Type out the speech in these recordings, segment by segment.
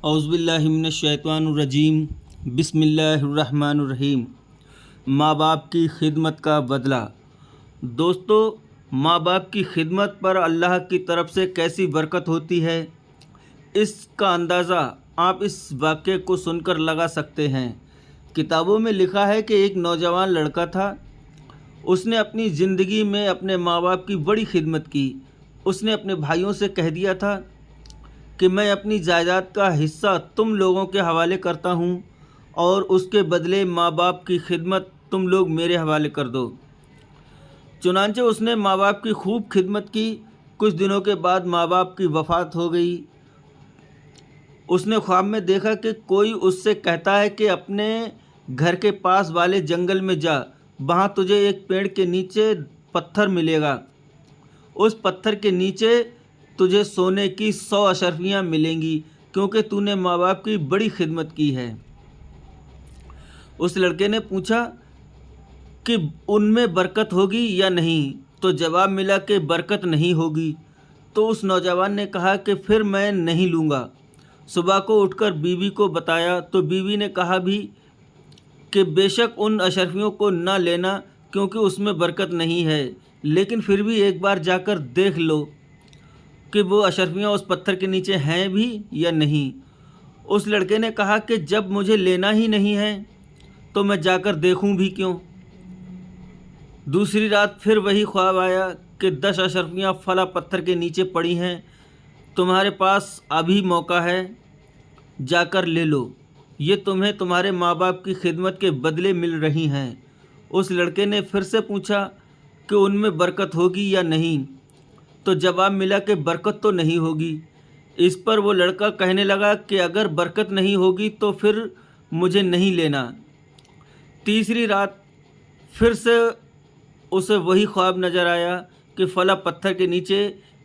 औज़ुबिल्लाहिमिनश्शैतानिर्रजीम बिस्मिल्लाहिर्रहमानिर्रहीम। माँ बाप की खिदमत का बदला। दोस्तों, माँ बाप की खिदमत पर अल्लाह की तरफ से कैसी बरकत होती है, इसका अंदाज़ा आप इस वाक़े को सुनकर लगा सकते हैं। किताबों में लिखा है कि एक नौजवान लड़का था। उसने अपनी ज़िंदगी में अपने माँ बाप की बड़ी खिदमत की। उसने अपने भाइयों से कह दिया था कि मैं अपनी जायदाद का हिस्सा तुम लोगों के हवाले करता हूँ और उसके बदले माँ बाप की खिदमत तुम लोग मेरे हवाले कर दो। चुनांचे उसने माँ बाप की खूब खिदमत की। कुछ दिनों के बाद माँ बाप की वफ़ात हो गई। उसने ख्वाब में देखा कि कोई उससे कहता है कि अपने घर के पास वाले जंगल में जा, वहाँ तुझे एक पेड़ के नीचे पत्थर मिलेगा। उस पत्थर के नीचे तुझे सोने की 100 अशरफियाँ मिलेंगी, क्योंकि तूने माँ बाप की बड़ी खिदमत की है। उस लड़के ने पूछा कि उनमें बरकत होगी या नहीं, तो जवाब मिला कि बरकत नहीं होगी। तो उस नौजवान ने कहा कि फिर मैं नहीं लूँगा। सुबह को उठकर बीवी को बताया तो बीवी ने कहा भी कि बेशक उन अशरफियों को ना लेना, क्योंकि उसमें बरकत नहीं है, लेकिन फिर भी एक बार जाकर देख लो कि वो अशरफियाँ उस पत्थर के नीचे हैं भी या नहीं। उस लड़के ने कहा कि जब मुझे लेना ही नहीं है तो मैं जाकर देखूं भी क्यों। दूसरी रात फिर वही ख्वाब आया कि 10 अशरफियाँ फला पत्थर के नीचे पड़ी हैं, तुम्हारे पास अभी मौका है, जाकर ले लो, ये तुम्हें तुम्हारे माँ बाप की खिदमत के बदले मिल रही हैं। उस लड़के ने फिर से पूछा कि उनमें बरकत होगी या नहीं, तो जवाब मिला कि बरकत तो नहीं होगी। इस पर वो लड़का कहने लगा कि अगर बरकत नहीं होगी तो फिर मुझे नहीं लेना। तीसरी रात फिर से उसे वही ख्वाब नज़र आया कि फला पत्थर के नीचे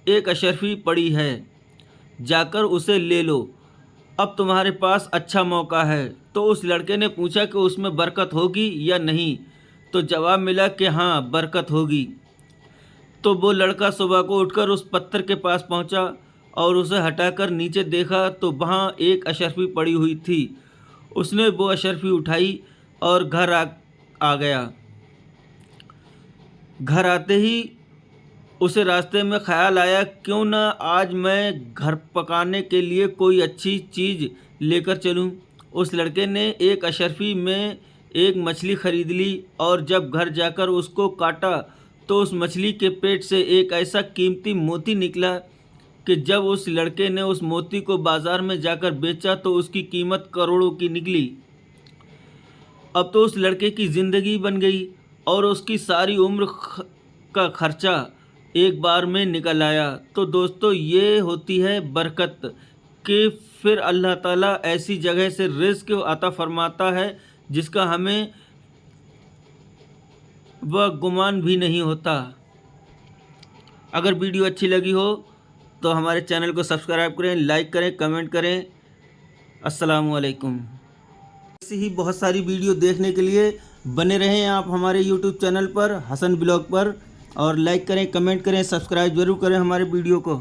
एक अशरफी पड़ी है, जाकर उसे ले लो, अब तुम्हारे पास अच्छा मौका है। तो उस लड़के ने पूछा कि उसमें बरकत होगी या नहीं, तो जवाब मिला कि हाँ, बरकत होगी। तो वो लड़का सुबह को उठकर उस पत्थर के पास पहुंचा और उसे हटाकर नीचे देखा तो वहाँ एक अशरफी पड़ी हुई थी। उसने वो अशरफी उठाई और घर आ गया। घर आते ही उसे रास्ते में ख्याल आया, क्यों ना आज मैं घर पकाने के लिए कोई अच्छी चीज़ लेकर चलूं। उस लड़के ने एक अशरफी में एक मछली ख़रीद ली और जब घर जाकर उसको काटा तो उस मछली के पेट से एक ऐसा कीमती मोती निकला कि जब उस लड़के ने उस मोती को बाज़ार में जाकर बेचा तो उसकी कीमत करोड़ों की निकली। अब तो उस लड़के की ज़िंदगी बन गई और उसकी सारी उम्र का खर्चा एक बार में निकल आया। तो दोस्तों, ये होती है बरकत कि फिर अल्लाह ताला ऐसी जगह से रिज़्क़ अता फरमाता है जिसका हमें वह गुमान भी नहीं होता। अगर वीडियो अच्छी लगी हो तो हमारे चैनल को सब्सक्राइब करें, लाइक करें, कमेंट करें। अस्सलामु अलैकुम। ऐसी ही बहुत सारी वीडियो देखने के लिए बने रहें आप हमारे यूट्यूब चैनल पर, हसन ब्लॉग पर, और लाइक करें, कमेंट करें, सब्सक्राइब ज़रूर करें हमारे वीडियो को।